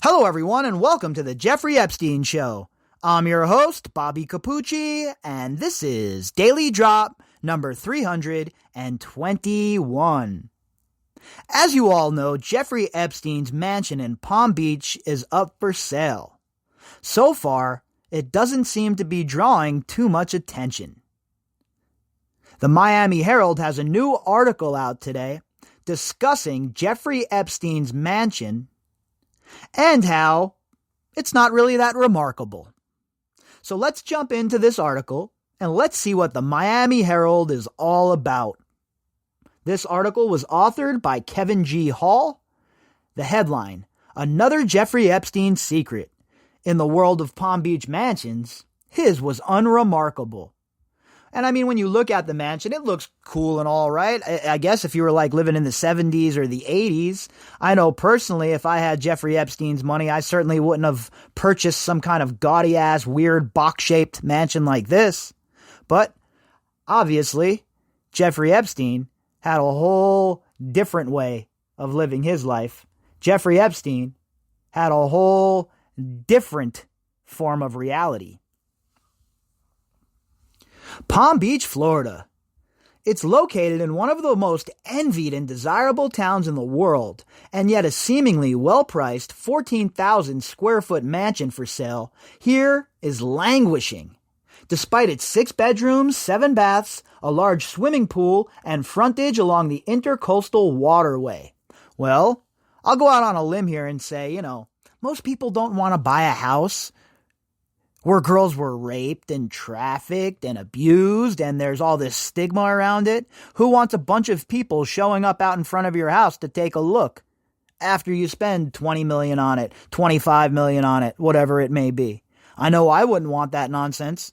Hello, everyone, and welcome to the Jeffrey Epstein Show. I'm your host, Bobbycapucci, and this is Daily Drop number 321. As you all know, Jeffrey Epstein's mansion in Palm Beach is up for sale. So far, it doesn't seem to be drawing too much attention. The Miami Herald has a new article out today discussing Jeffrey Epstein's mansion and how it's not really that remarkable. So let's jump into this article and let's see what the Miami Herald is all about. This article was authored by Kevin G. Hall. The headline, Another Jeffrey Epstein Secret. In the world of Palm Beach mansions, his was unremarkable. And I mean, when you look at the mansion, it looks cool and all, right? I guess if you were like living in the 70s or the 80s, I know personally if I had Jeffrey Epstein's money, I certainly wouldn't have purchased some kind of gaudy ass, weird box-shaped mansion like this. But obviously, Jeffrey Epstein had a whole different way of living his life. Jeffrey Epstein had a whole different form of reality. Palm Beach, Florida. It's located in one of the most envied and desirable towns in the world, and yet a seemingly well-priced 14,000 square foot mansion for sale here is languishing. Despite its 6 bedrooms, 7 baths, a large swimming pool, and frontage along the Intercoastal Waterway. Well, I'll go out on a limb here and say, most people don't want to buy a house where girls were raped and trafficked and abused and there's all this stigma around it. Who wants a bunch of people showing up out in front of your house to take a look after you spend $20 million on it, $25 million on it, whatever it may be? I know I wouldn't want that nonsense.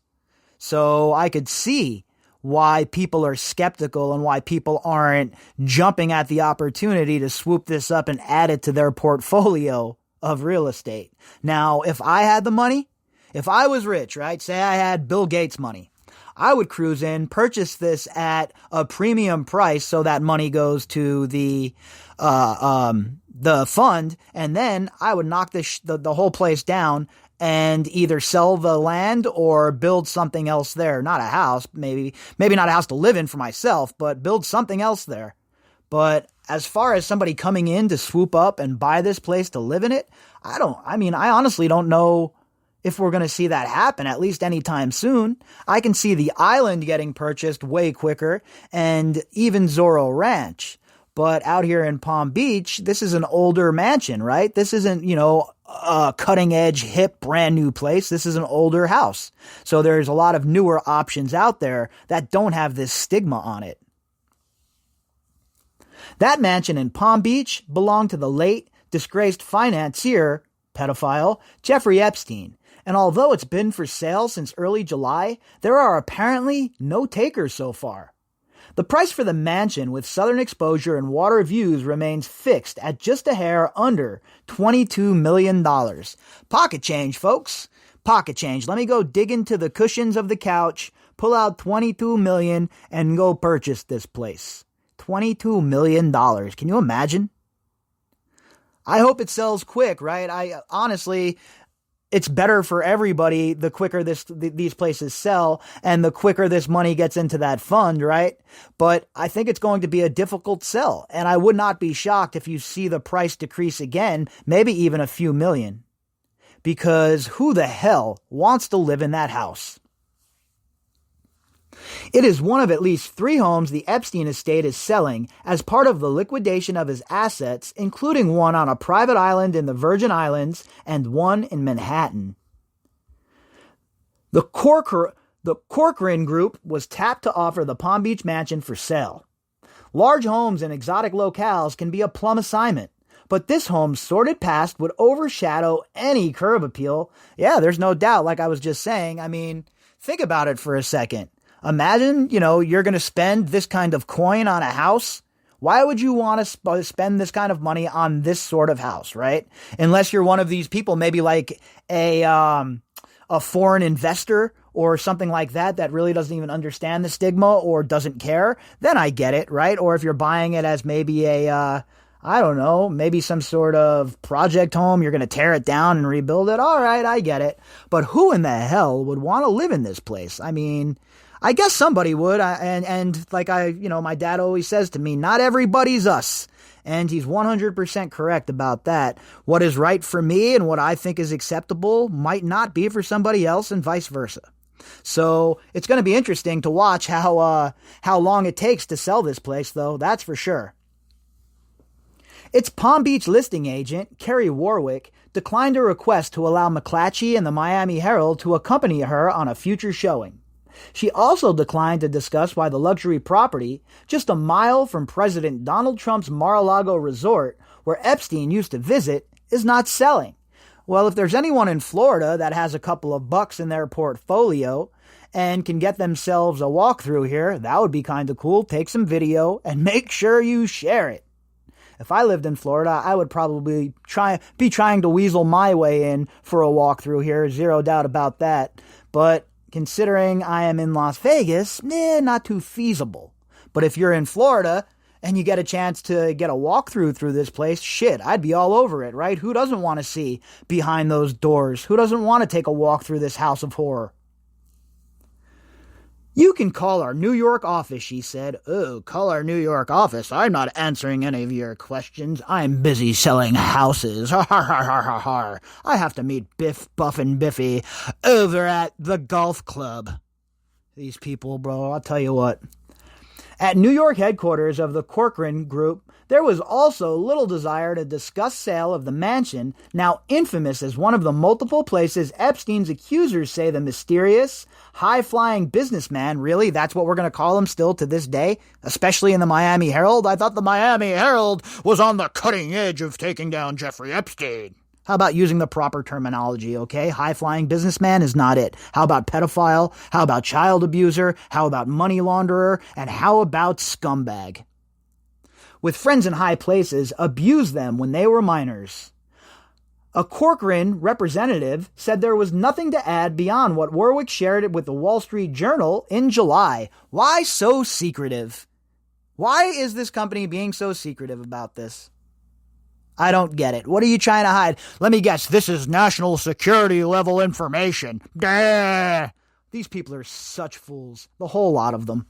So I could see why people are skeptical and why people aren't jumping at the opportunity to swoop this up and add it to their portfolio of real estate. Now, if I had the money, if I was rich, right, say I had Bill Gates money, I would cruise in, purchase this at a premium price so that money goes to the fund, and then I would knock the whole place down and either sell the land or build something else there. Not a house, maybe not a house to live in for myself, but build something else there. But as far as somebody coming in to swoop up and buy this place to live in it, I honestly don't know if we're going to see that happen, at least anytime soon. I can see the island getting purchased way quicker and even Zorro Ranch. But out here in Palm Beach, this is an older mansion, right? This isn't, a cutting edge, hip, brand new place. This is an older house. So there's a lot of newer options out there that don't have this stigma on it. That mansion in Palm Beach belonged to the late, disgraced financier, pedophile, Jeffrey Epstein. And although it's been for sale since early July, there are apparently no takers so far. The price for the mansion with southern exposure and water views remains fixed at just a hair under $22 million. Pocket change, folks. Pocket change. Let me go dig into the cushions of the couch, pull out $22 million, and go purchase this place. $22 million. Can you imagine? I hope it sells quick, right? Honestly, it's better for everybody the quicker these places sell and the quicker this money gets into that fund, right? But I think it's going to be a difficult sell, and I would not be shocked if you see the price decrease again, maybe even a few million, because who the hell wants to live in that house? It is one of at least 3 homes the Epstein estate is selling as part of the liquidation of his assets, including one on a private island in the Virgin Islands and one in Manhattan. The Corcoran Group was tapped to offer the Palm Beach mansion for sale. Large homes in exotic locales can be a plum assignment, but this home's sordid past would overshadow any curb appeal. Yeah, there's no doubt, like I was just saying. I mean, think about it for a second. Imagine, you're going to spend this kind of coin on a house. Why would you want to spend this kind of money on this sort of house, right? Unless you're one of these people, maybe like a foreign investor or something like that really doesn't even understand the stigma or doesn't care, then I get it, right? Or if you're buying it as maybe a I don't know, maybe some sort of project home. You're going to tear it down and rebuild it. All right, I get it. But who in the hell would want to live in this place? I mean, I guess somebody would. And like my dad always says to me, not everybody's us. And he's 100% correct about that. What is right for me and what I think is acceptable might not be for somebody else, and vice versa. So it's going to be interesting to watch how long it takes to sell this place, though. That's for sure. Its Palm Beach listing agent, Kerry Warwick, declined a request to allow McClatchy and the Miami Herald to accompany her on a future showing. She also declined to discuss why the luxury property, just a mile from President Donald Trump's Mar-a-Lago resort, where Epstein used to visit, is not selling. Well, if there's anyone in Florida that has a couple of bucks in their portfolio and can get themselves a walkthrough here, that would be kind of cool. Take some video and make sure you share it. If I lived in Florida, I would probably be trying to weasel my way in for a walkthrough here, zero doubt about that. But considering I am in Las Vegas, not too feasible. But if you're in Florida and you get a chance to get a walkthrough through this place, shit, I'd be all over it, right? Who doesn't want to see behind those doors? Who doesn't want to take a walk through this house of horror? You can call our New York office, she said. Oh, call our New York office. I'm not answering any of your questions. I'm busy selling houses. Har, har, har, har, har, har. I have to meet Biff, Buff, and Biffy over at the golf club. These people, bro, I'll tell you what. At New York headquarters of the Corcoran Group, there was also little desire to discuss sale of the mansion, now infamous as one of the multiple places Epstein's accusers say the mysterious, high-flying businessman, really, that's what we're going to call him still to this day, especially in the Miami Herald. I thought the Miami Herald was on the cutting edge of taking down Jeffrey Epstein. How about using the proper terminology, okay? High-flying businessman is not it. How about pedophile? How about child abuser? How about money launderer? And how about scumbag? With friends in high places, abused them when they were minors. A Corcoran representative said there was nothing to add beyond what Warwick shared with the Wall Street Journal in July. Why so secretive? Why is this company being so secretive about this? I don't get it. What are you trying to hide? Let me guess, this is national security level information. Duh! These people are such fools. The whole lot of them.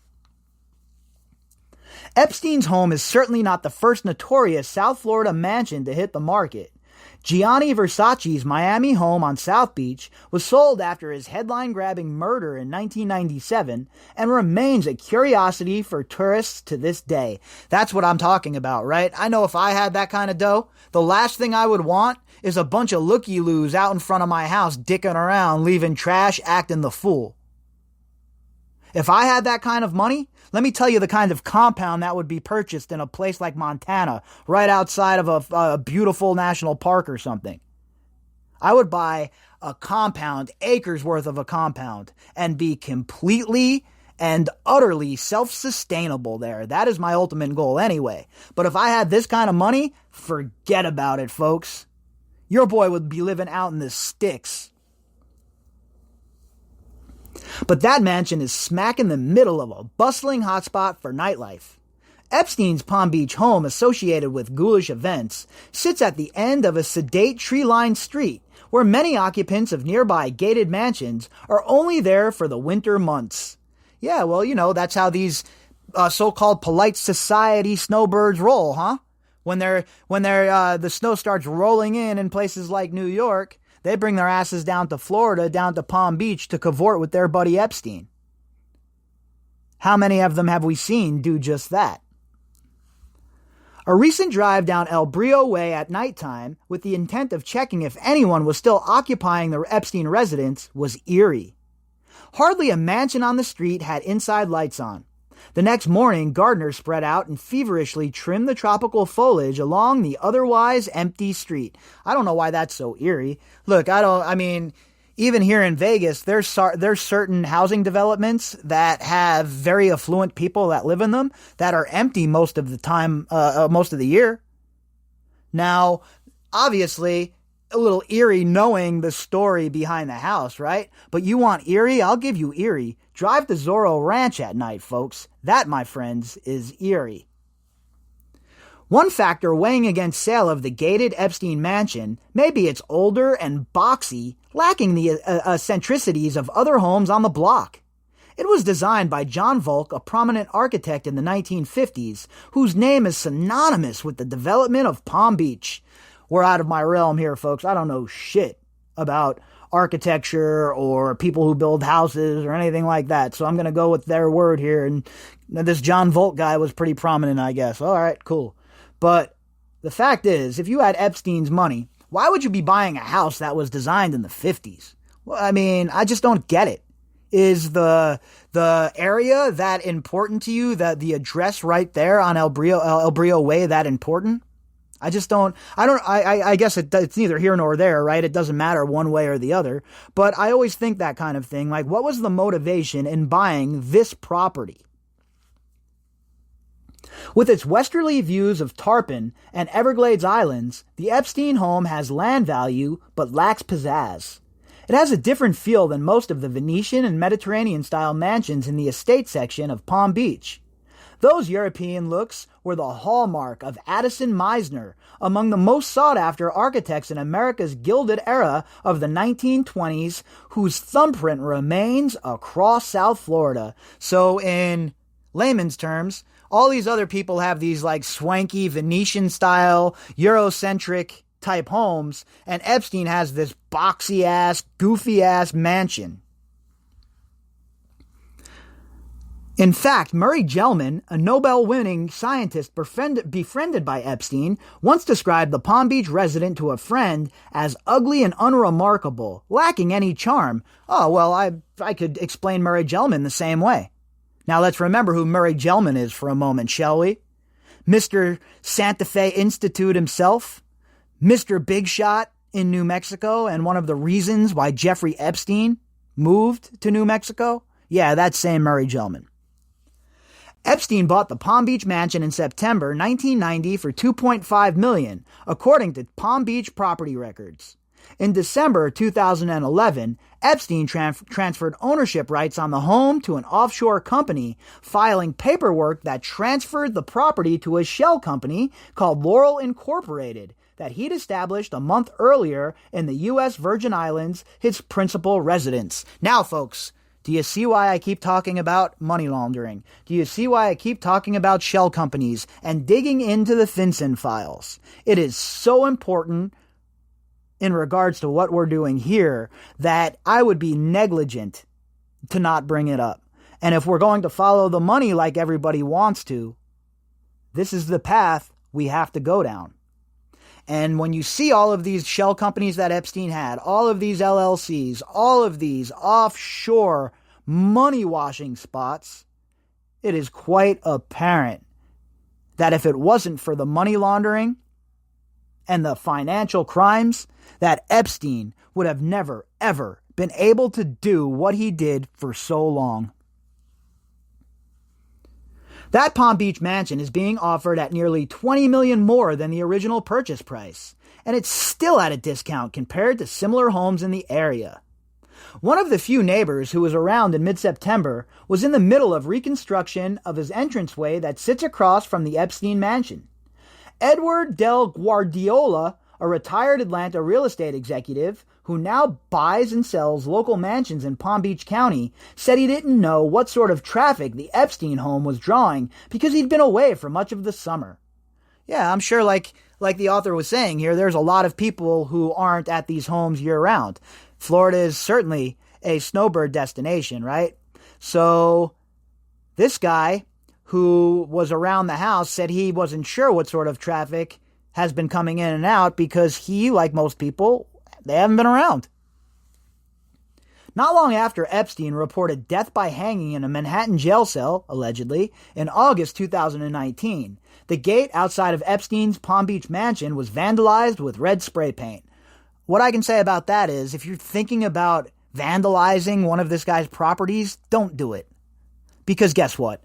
Epstein's home is certainly not the first notorious South Florida mansion to hit the market. Gianni Versace's Miami home on South Beach was sold after his headline-grabbing murder in 1997 and remains a curiosity for tourists to this day. That's what I'm talking about, right? I know if I had that kind of dough, the last thing I would want is a bunch of looky-loos out in front of my house dicking around, leaving trash, acting the fool. If I had that kind of money, let me tell you the kind of compound that would be purchased in a place like Montana, right outside of a beautiful national park or something. I would buy a compound, acres worth of a compound, and be completely and utterly self-sustainable there. That is my ultimate goal anyway. But if I had this kind of money, forget about it, folks. Your boy would be living out in the sticks. But that mansion is smack in the middle of a bustling hotspot for nightlife. Epstein's Palm Beach home, associated with ghoulish events, sits at the end of a sedate tree-lined street where many occupants of nearby gated mansions are only there for the winter months. Yeah, well, that's how these so-called polite society snowbirds roll, huh? When the snow starts rolling in places like New York, they bring their asses down to Florida, down to Palm Beach to cavort with their buddy Epstein. How many of them have we seen do just that? A recent drive down El Brio Way at nighttime with the intent of checking if anyone was still occupying the Epstein residence was eerie. Hardly a mansion on the street had inside lights on. The next morning, gardeners spread out and feverishly trimmed the tropical foliage along the otherwise empty street. I don't know why that's so eerie. Look, even here in Vegas, there's certain housing developments that have very affluent people that live in them that are empty most of the time, most of the year. Now, obviously, a little eerie knowing the story behind the house, right? But you want eerie? I'll give you eerie. Drive to Zorro Ranch at night, folks. That, my friends, is eerie. One factor weighing against sale of the gated Epstein mansion may be its older and boxy, lacking the eccentricities of other homes on the block. It was designed by John Volk, a prominent architect in the 1950s, whose name is synonymous with the development of Palm Beach. We're out of my realm here, folks. I don't know shit about architecture or people who build houses or anything like that. So I'm going to go with their word here. And this John Volk guy was pretty prominent, I guess. All right, cool. But the fact is, if you had Epstein's money, why would you be buying a house that was designed in the 50s? Well, I mean, I just don't get it. Is the area that important to you, that the address right there on El Brio Way that important? I guess it's neither here nor there, right? It doesn't matter one way or the other. But I always think that kind of thing. Like, what was the motivation in buying this property? With its westerly views of Tarpon and Everglades Islands, the Epstein home has land value but lacks pizzazz. It has a different feel than most of the Venetian and Mediterranean-style mansions in the estate section of Palm Beach. Those European looks were the hallmark of Addison Meisner, among the most sought-after architects in America's Gilded Era of the 1920s, whose thumbprint remains across South Florida. So in layman's terms, all these other people have these like swanky Venetian-style, Eurocentric type homes, and Epstein has this boxy-ass, goofy-ass mansion. In fact, Murray Gell-Mann, a Nobel-winning scientist befriended by Epstein, once described the Palm Beach resident to a friend as ugly and unremarkable, lacking any charm. Oh, well, I could explain Murray Gell-Mann the same way. Now let's remember who Murray Gell-Mann is for a moment, shall we? Mr. Santa Fe Institute himself, Mr. Big Shot in New Mexico, and one of the reasons why Jeffrey Epstein moved to New Mexico? Yeah, that same Murray Gell-Mann. Epstein bought the Palm Beach mansion in September 1990 for $2.5 million, according to Palm Beach property records. In December 2011, Epstein transferred ownership rights on the home to an offshore company, filing paperwork that transferred the property to a shell company called Laurel Incorporated that he'd established a month earlier in the U.S. Virgin Islands, his principal residence. Now, folks, do you see why I keep talking about money laundering? Do you see why I keep talking about shell companies and digging into the FinCEN files? It is so important in regards to what we're doing here that I would be negligent to not bring it up. And if we're going to follow the money like everybody wants to, this is the path we have to go down. And when you see all of these shell companies that Epstein had, all of these LLCs, all of these offshore money washing spots, it is quite apparent that if it wasn't for the money laundering and the financial crimes, that Epstein would have never, ever been able to do what he did for so long. That Palm Beach mansion is being offered at nearly $20 million more than the original purchase price, and it's still at a discount compared to similar homes in the area. One of the few neighbors who was around in mid-September was in the middle of reconstruction of his entranceway that sits across from the Epstein mansion. Edward Del Guardiola, a retired Atlanta real estate executive who now buys and sells local mansions in Palm Beach County, said he didn't know what sort of traffic the Epstein home was drawing because he'd been away for much of the summer. Yeah, I'm sure like the author was saying here, there's a lot of people who aren't at these homes year-round. Florida is certainly a snowbird destination, right? So this guy who was around the house said he wasn't sure what sort of traffic has been coming in and out because he, like most people, they haven't been around. Not long after Epstein reported death by hanging in a Manhattan jail cell, allegedly, in August 2019, the gate outside of Epstein's Palm Beach mansion was vandalized with red spray paint. What I can say about that is, if you're thinking about vandalizing one of this guy's properties, don't do it. Because guess what?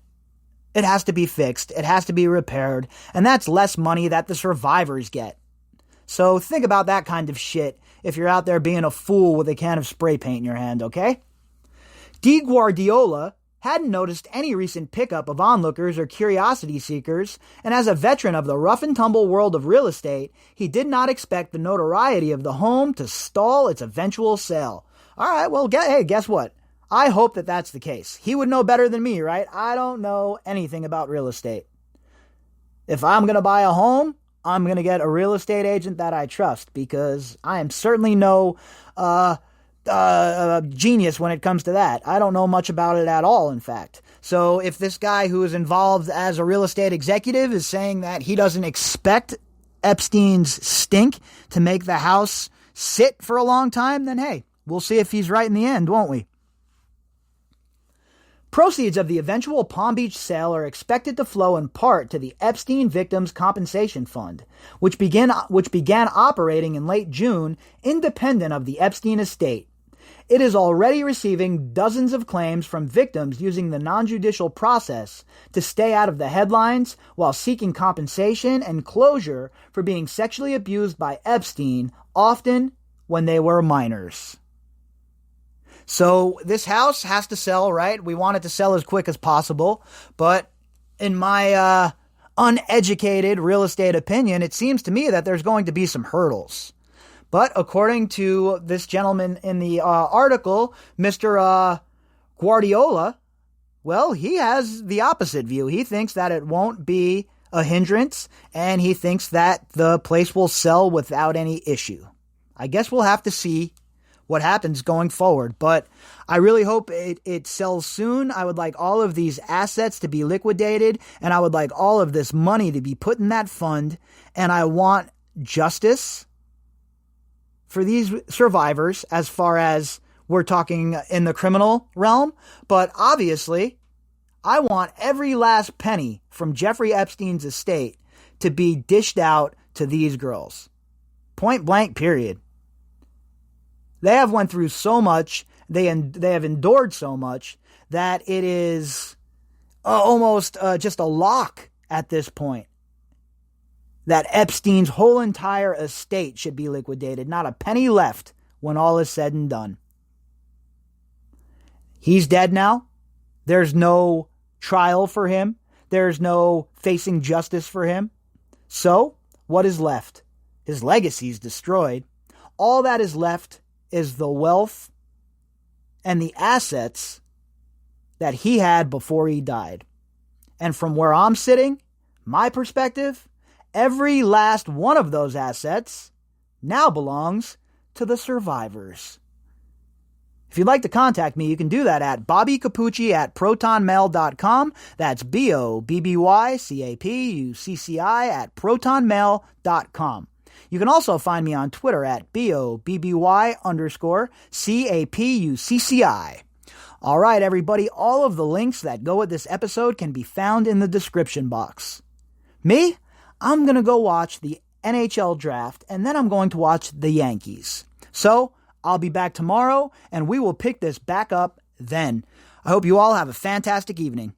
It has to be fixed, it has to be repaired, and that's less money that the survivors get. So think about that kind of shit if you're out there being a fool with a can of spray paint in your hand, okay? Di Guardiola hadn't noticed any recent pickup of onlookers or curiosity seekers, and as a veteran of the rough-and-tumble world of real estate, he did not expect the notoriety of the home to stall its eventual sale. All right, well, hey, guess what? I hope that that's the case. He would know better than me, right? I don't know anything about real estate. If I'm going to buy a home, I'm going to get a real estate agent that I trust, because I am certainly no genius when it comes to that. I don't know much about it at all, in fact. So if this guy who is involved as a real estate executive is saying that he doesn't expect Epstein's stink to make the house sit for a long time, then hey, we'll see if he's right in the end, won't we? Proceeds of the eventual Palm Beach sale are expected to flow in part to the Epstein Victims Compensation Fund, which began operating in late June, independent of the Epstein estate. It is already receiving dozens of claims from victims using the non-judicial process to stay out of the headlines while seeking compensation and closure for being sexually abused by Epstein, often when they were minors. So this house has to sell, right? We want it to sell as quick as possible, but in my uneducated real estate opinion, it seems to me that there's going to be some hurdles. But according to this gentleman in the article, Mr. Guardiola, well, he has the opposite view. He thinks that it won't be a hindrance, and he thinks that the place will sell without any issue. I guess we'll have to see what happens going forward, but I really hope it sells soon. I would like all of these assets to be liquidated, and I would like all of this money to be put in that fund, and I want justice for these survivors as far as we're talking in the criminal realm, but obviously I want every last penny from Jeffrey Epstein's estate to be dished out to these girls. Point blank, period. They have went through so much, they have endured so much, that it is almost just a lock at this point that Epstein's whole entire estate should be liquidated. Not a penny left when all is said and done. He's dead now. There's no trial for him. There's no facing justice for him. So, what is left? His legacy is destroyed. All that is left is the wealth and the assets that he had before he died. And from where I'm sitting, my perspective, every last one of those assets now belongs to the survivors. If you'd like to contact me, you can do that at bobbycapucci@protonmail.com. That's BOBBYCAPUCCI@protonmail.com. You can also find me on Twitter at BOBBY_CAPUCCI. All right, everybody, all of the links that go with this episode can be found in the description box. Me? I'm going to go watch the NHL draft, and then I'm going to watch the Yankees. So, I'll be back tomorrow, and we will pick this back up then. I hope you all have a fantastic evening.